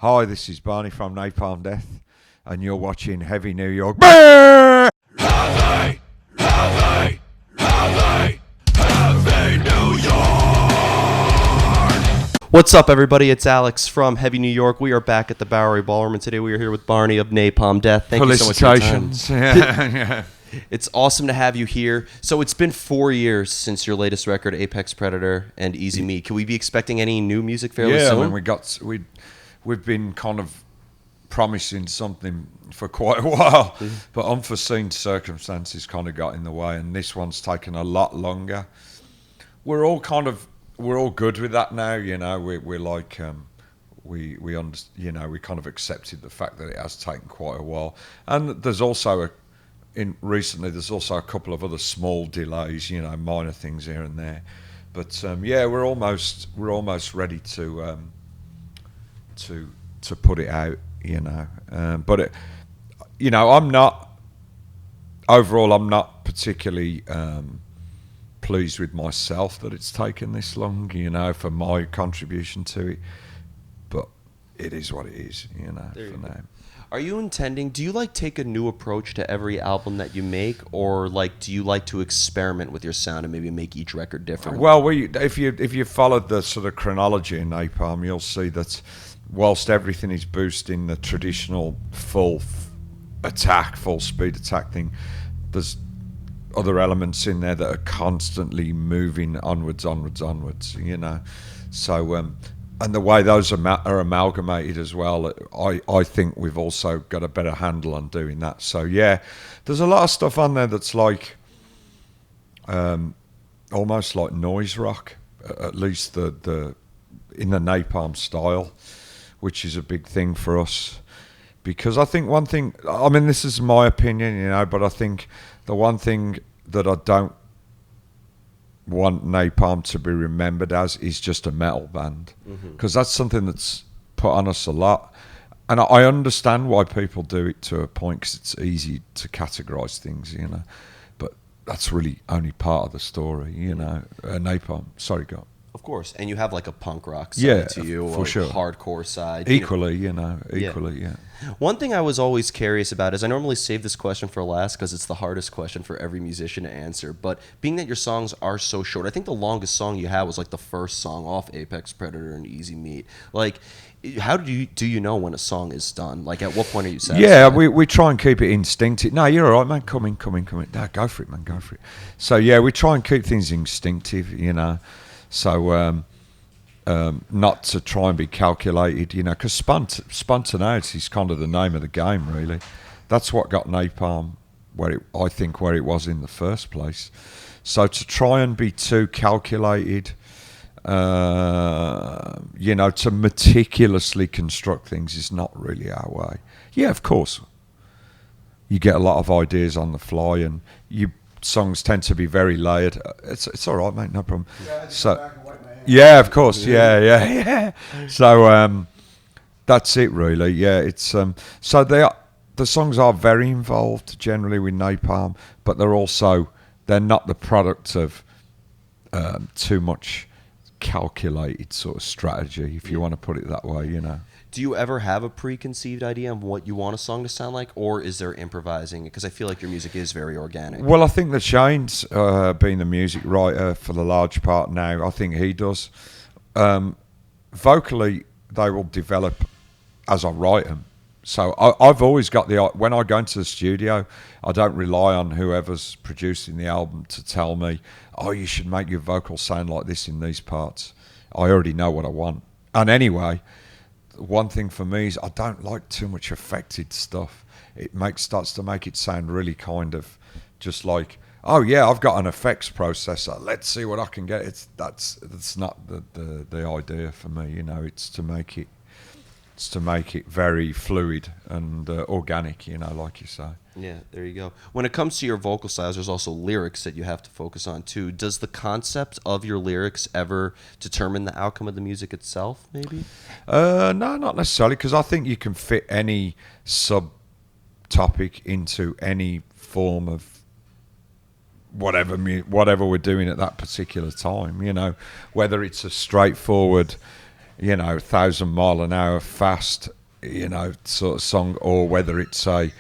Hi, this is Barney from Napalm Death, and you're watching Heavy New York. Heavy, heavy, heavy, heavy New York. What's up, everybody? It's Alex from Heavy New York. We are back at the Bowery Ballroom, and today we are here with Barney of Napalm Death. Thank you so much for your time. Yeah. It's awesome to have you here. So it's been 4 years since your latest record, Apex Predator and Easy Meat. Can we be expecting any new music fairly soon? Yeah, I mean, we've been kind of promising something for quite a while, but unforeseen circumstances kind of got in the way, and this one's taken a lot longer. We're all good with that now, you know. We're like we kind of accepted the fact that it has taken quite a while, and there's also there's also a couple of other small delays, you know, minor things here and there, but yeah, we're almost ready to put it out, you know. But it, you know, I'm not particularly pleased with myself that it's taken this long, you know, for my contribution to it. But it is what it is, you know, for now. Are you intending, do you like take a new approach to every album that you make, or like do you like to experiment with your sound and maybe make each record different? Well, if you followed the sort of chronology in Napalm, you'll see that whilst everything is boosting the traditional full speed attack thing, there's other elements in there that are constantly moving onwards, you know. So and the way those are amalgamated as well, I think we've also got a better handle on doing that. So yeah, there's a lot of stuff on there that's like almost like noise rock, at least the in the Napalm style, which is a big thing for us. Because I think one thing, I mean, this is my opinion, you know, but I think the one thing that I don't want Napalm to be remembered as is just a metal band. Because that's something that's put on us a lot. And I understand why people do it to a point, because it's easy to categorise things, you know. But that's really only part of the story, you know. Napalm, sorry, go on. Of course, and you have like a punk rock side to you, for or sure. Hardcore side. Equally, you know, yeah. One thing I was always curious about is I normally save this question for last because it's the hardest question for every musician to answer. But being that your songs are so short, I think the longest song you had was like the first song off Apex Predator and Easy Meat. Like, how do you know when a song is done? Like, at what point are you satisfied? Yeah, we try and keep it instinctive. No, you're all right, man. Come in. No, go for it, man. Go for it. So yeah, we try and keep things instinctive, you know. So not to try and be calculated, you know, because spontaneity is kind of the name of the game, really. That's what got Napalm where it was in the first place. So to try and be too calculated, you know, to meticulously construct things is not really our way. Yeah, of course, you get a lot of ideas on the fly, and songs tend to be very layered. It's all right, mate, no problem. Yeah, of course, yeah. So that's it, really. Yeah, it's so the songs are very involved generally with Napalm, but they're not the product of too much calculated sort of strategy, if you want to put it that way, you know. Do you ever have a preconceived idea of what you want a song to sound like, or is there improvising? Because I feel like your music is very organic. Well, I think that Shane's being the music writer for the large part now. I think he does. Vocally, they will develop as I write them. So I've always got when I go into the studio, I don't rely on whoever's producing the album to tell me, oh, you should make your vocals sound like this in these parts. I already know what I want. And anyway, one thing for me is I don't like too much affected stuff. It starts to make it sound really kind of just like, oh yeah, I've got an effects processor, let's see what I can get. That's not the idea for me, you know. It's to make it very fluid and organic, you know, like you say. Yeah, there you go. When it comes to your vocal styles, there's also lyrics that you have to focus on too. Does the concept of your lyrics ever determine the outcome of the music itself, maybe? No, not necessarily, because I think you can fit any subtopic into any form of whatever we're doing at that particular time, you know, whether it's a straightforward you know, 1,000 mile an hour fast, you know, sort of song, or whether it's a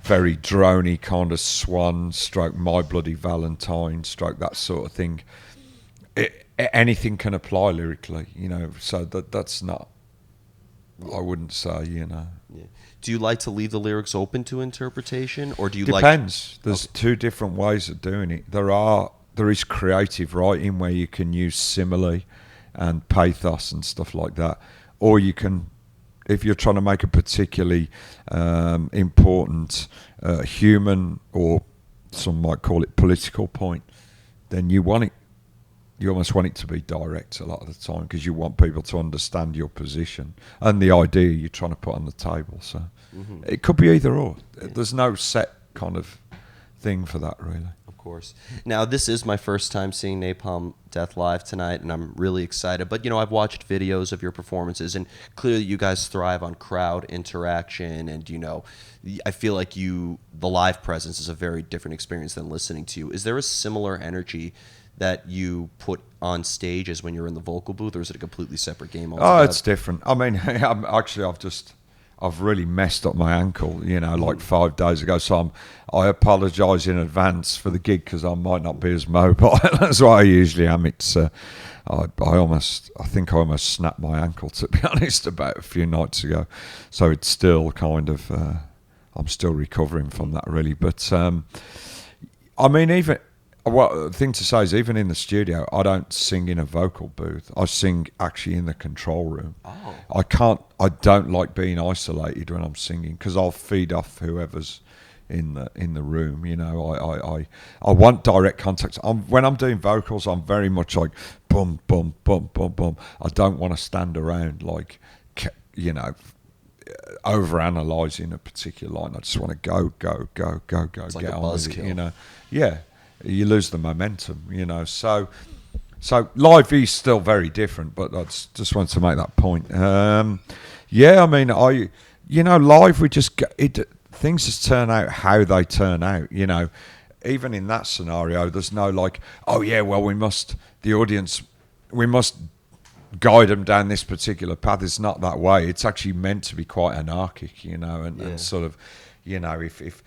very drony kind of Swan stroke My Bloody Valentine stroke, that sort of thing. Anything can apply lyrically, you know, so that's not, I wouldn't say, you know. Yeah. Do you like to leave the lyrics open to interpretation, or do you Depends. There's Okay. two different ways of doing it. There is creative writing where you can use simile and pathos and stuff like that, or you can, if you're trying to make a particularly important human, or some might call it political point, then you almost want it to be direct a lot of the time, because you want people to understand your position and the idea you're trying to put on the table. So it could be either or. There's no set kind of thing for that, really. Of course. Now, this is my first time seeing Napalm Death live tonight, and I'm really excited. But, you know, I've watched videos of your performances, and clearly you guys thrive on crowd interaction. And, you know, I feel like the live presence is a very different experience than listening to you. Is there a similar energy that you put on stage as when you're in the vocal booth, or is it a completely separate game altogether? Oh, it's different. I mean, I've really messed up my ankle, you know, like 5 days ago. So I apologise in advance for the gig, because I might not be as mobile as what I usually am. It's I think I almost snapped my ankle, to be honest, about a few nights ago. So it's still kind of I'm still recovering from that, really. But I mean, the thing to say is, even in the studio, I don't sing in a vocal booth. I sing actually in the control room. Oh. I don't like being isolated when I'm singing, because I'll feed off whoever's in the room. You know, I want direct contact. When I'm doing vocals, I'm very much like bum bum bum bum bum. I don't want to stand around like, you know, over analysing a particular line. I just want to go. It's get like a on with it. buzzkill. You know, yeah. You lose the momentum, you know. So live is still very different, but I just wanted to make that point. Yeah, I mean, live, we just things just turn out how they turn out, you know. Even in that scenario, there's no like, oh yeah, well, we must guide them down this particular path. It's not that way. It's actually meant to be quite anarchic, you know, and sort of, you know, if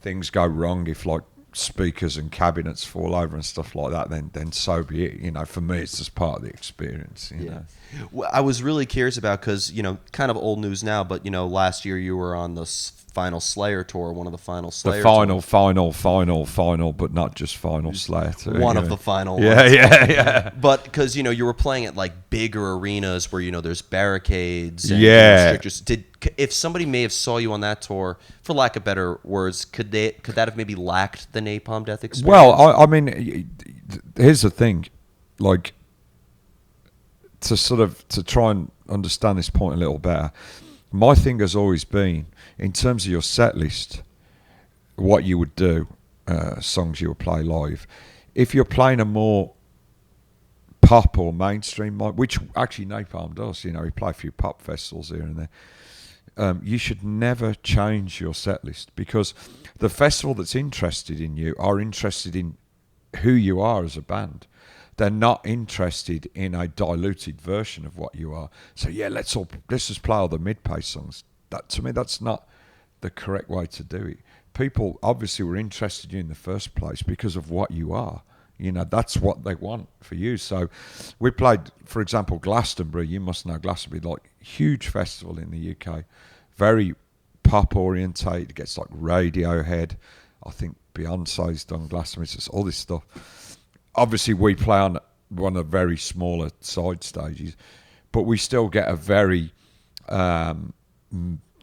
things go wrong, if like speakers and cabinets fall over and stuff like that, then so be it. You know, for me, it's just part of the experience. You know. Well, I was really curious about, because, you know, kind of old news now, but, you know, last year you were on the final Slayer tour, one of the final Slayer tours. Final, but not just final Slayer tour. One of the final ones. Yeah. But because, you know, you were playing at like bigger arenas where, you know, there's barricades and if somebody may have saw you on that tour, for lack of better words, could that have maybe lacked the Napalm Death experience? Well, I mean, here's the thing, like, to try and understand this point a little better, my thing has always been, in terms of your set list, what you would do, songs you would play live. If you're playing a more pop or mainstream, which actually Napalm does, you know, we play a few pop festivals here and there, you should never change your set list, because the festival that's interested in you are interested in who you are as a band. They're not interested in a diluted version of what you are. So yeah, let's just play all the mid-pace songs. That, to me, that's not the correct way to do it. People obviously were interested in you in the first place because of what you are. You know, that's what they want for you. So we played, for example, Glastonbury. You must know Glastonbury, like huge festival in the UK, very pop orientated. It gets like Radiohead. I think Beyonce's done Glastonbury. It's just all this stuff. Obviously, we play on one of the very smaller side stages, but we still get a very,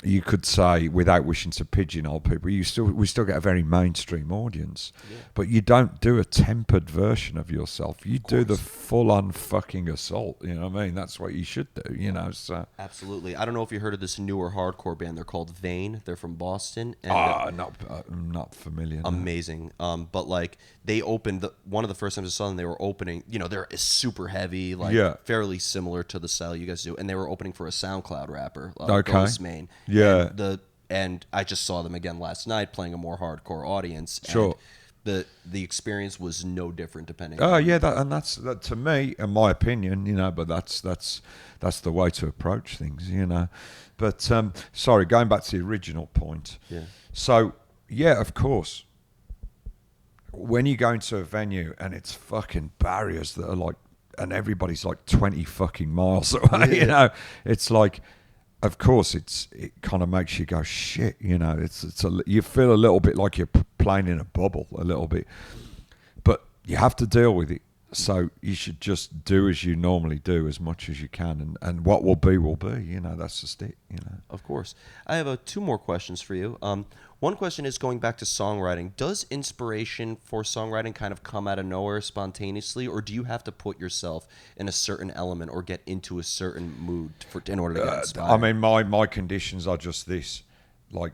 you could say, without wishing to pigeonhole people, we still get a very mainstream audience. Yeah. But you don't do a tempered version of yourself. You do the full-on fucking assault. You know what I mean? That's what you should do. You know. So absolutely. I don't know if you heard of this newer hardcore band. They're called Vane. They're from Boston. And, not familiar. Amazing. No. But like they opened one of the first times I saw them. They were opening. You know, they're super heavy, like fairly similar to the style you guys do. And they were opening for a SoundCloud rapper, Ghostmane. Yeah. And I just saw them again last night playing a more hardcore audience. Sure. the experience was no different depending Oh on. yeah, that's that to me, in my opinion, but that's the way to approach things, But sorry, going back to the original point. Yeah. So yeah, of course, when you go into a venue and it's fucking barriers that are like, and everybody's like 20 fucking miles away, it's like, of course, it kind of makes you go shit, you feel a little bit like you're playing in a bubble a little bit, but you have to deal with it. So you should just do as you normally do as much as you can, and what will be will be. That's just it. Of course. I have two more questions for you. One question is going back to songwriting. Does inspiration for songwriting kind of come out of nowhere spontaneously, or do you have to put yourself in a certain element or get into a certain mood in order to get inspired? I mean, my conditions are just this: like,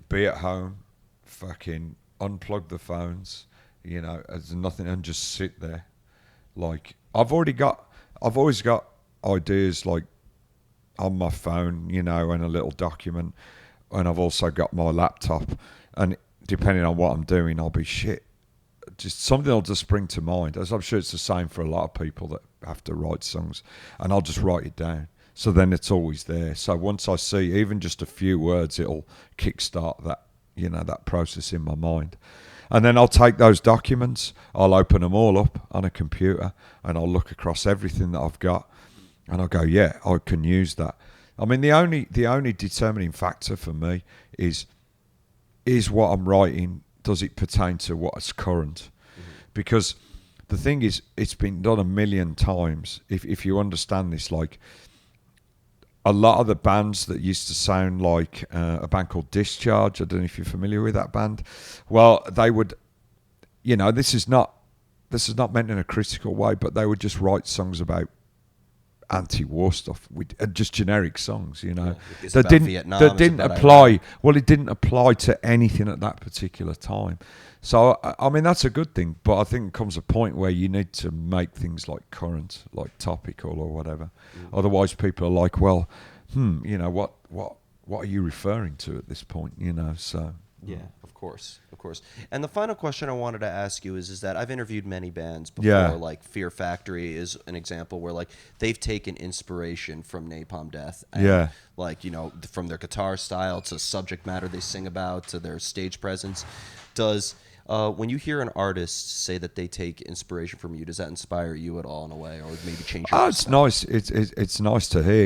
be at home, fucking unplug the phones, there's nothing, and just sit there. Like, I've always got ideas like on my phone, and a little document, and I've also got my laptop, and depending on what I'm doing, I'll be shit. Just something will just spring to mind. As I'm sure it's the same for a lot of people that have to write songs, and I'll just write it down. So then it's always there. So once I see even just a few words, it'll kickstart that process in my mind. And then I'll take those documents, I'll open them all up on a computer, and I'll look across everything that I've got, and I'll go, yeah, I can use that. I mean, the only determining factor for me is what I'm writing, does it pertain to what's current? Mm-hmm. Because the thing is, it's been done a million times. If you understand this, like, a lot of the bands that used to sound like a band called Discharge, I don't know if you're familiar with that band. Well, they would, this is not meant in a critical way, but they would just write songs about anti-war stuff, just generic songs, Yeah, that didn't apply. Iraq. Well, it didn't apply to anything at that particular time. So I mean, that's a good thing, but I think it comes a point where you need to make things like current, like topical or whatever. Mm. Otherwise, people are like, well, what are you referring to at this point? So. Yeah, of course. And the final question I wanted to ask you is that I've interviewed many bands before, like Fear Factory is an example where like they've taken inspiration from Napalm Death. And, like, from their guitar style to subject matter they sing about to their stage presence. Does when you hear an artist say that they take inspiration from you, does that inspire you at all in a way, or maybe change your it's nice. It's nice to hear.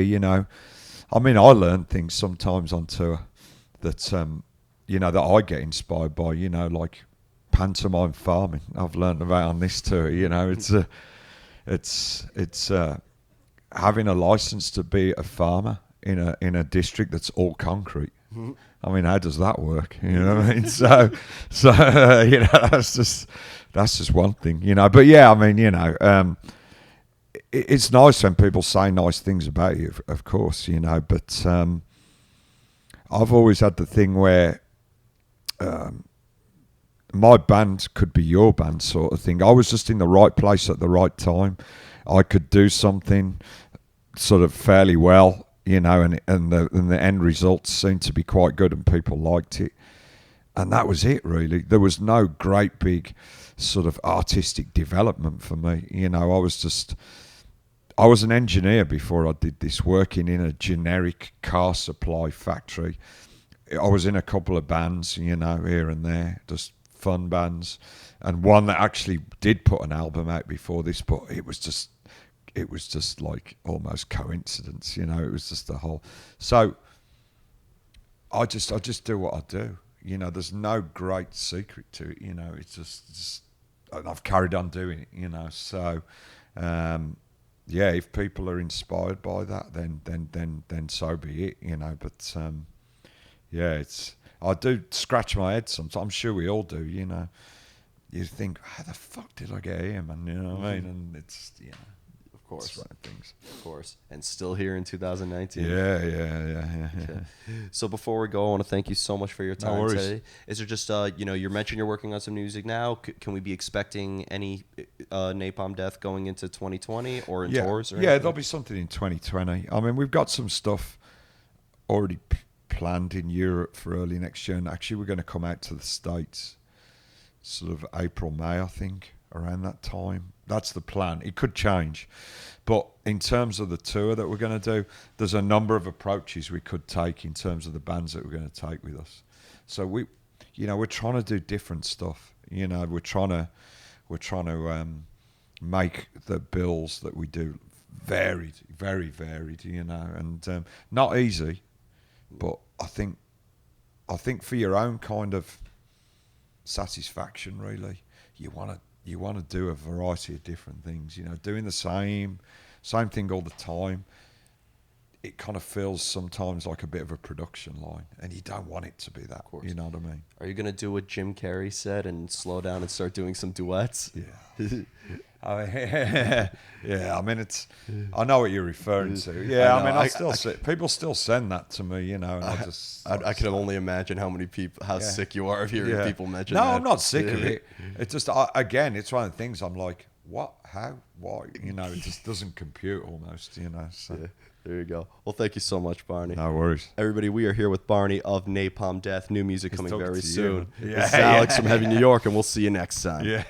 I mean, I learn things sometimes on tour that that I get inspired by. Like pantomime farming. I've learned about on this tour. It's having a license to be a farmer in a district that's all concrete. Mm-hmm. I mean, how does that work? You know what I mean? So that's just one thing, But yeah, I mean, it's nice when people say nice things about you, of course, But I've always had the thing where my band could be your band, sort of thing. I was just in the right place at the right time. I could do something sort of fairly well. And the end results seemed to be quite good and people liked it. And that was it, really. There was no great big sort of artistic development for me. I was an engineer before I did this, working in a generic car supply factory. I was in a couple of bands, here and there, just fun bands. And one that actually did put an album out before this, but it was just like almost coincidence, it was just the whole. So I just do what I do, there's no great secret to it, it's just I've carried on doing it, so if people are inspired by that, then so be it, but I do scratch my head sometimes. I'm sure we all do, you think, how the fuck did I get here, man, what I mean, and it's Of course. Things. Of course. And still here in 2019. Yeah. Okay. So before we go, I want to thank you so much for your time today. Is there just, you mentioned you're working on some music now. Can we be expecting any Napalm Death going into 2020 or in tours? Or anything? There'll be something in 2020. I mean, we've got some stuff already planned in Europe for early next year. And actually, we're going to come out to the States. sort of April, May, I think, around that time. That's the plan. It could change. But in terms of the tour that we're going to do, there's a number of approaches we could take in terms of the bands that we're going to take with us. So we're trying to do different stuff. We're trying to make the bills that we do varied, very varied. And not easy, but I think for your own kind of satisfaction, really, you want to do a variety of different things. Doing the same thing all the time, it kind of feels sometimes like a bit of a production line, and you don't want it to be that. You know what I mean? Are you gonna do what Jim Carrey said and slow down and start doing some duets? Yeah. Yeah. I mean, I know what you're referring to. Yeah. People still send that to me. And I can only imagine how sick you are of hearing people mention No, that. I'm not sick of it. It's just again, it's one of the things I'm like, what, how, why? It just doesn't compute almost. So. Yeah, there you go. Well, thank you so much, Barney. No worries. Everybody, we are here with Barney of Napalm Death. New music coming very soon. Yeah, This is Alex from Heavy New York, and we'll see you next time. Yeah.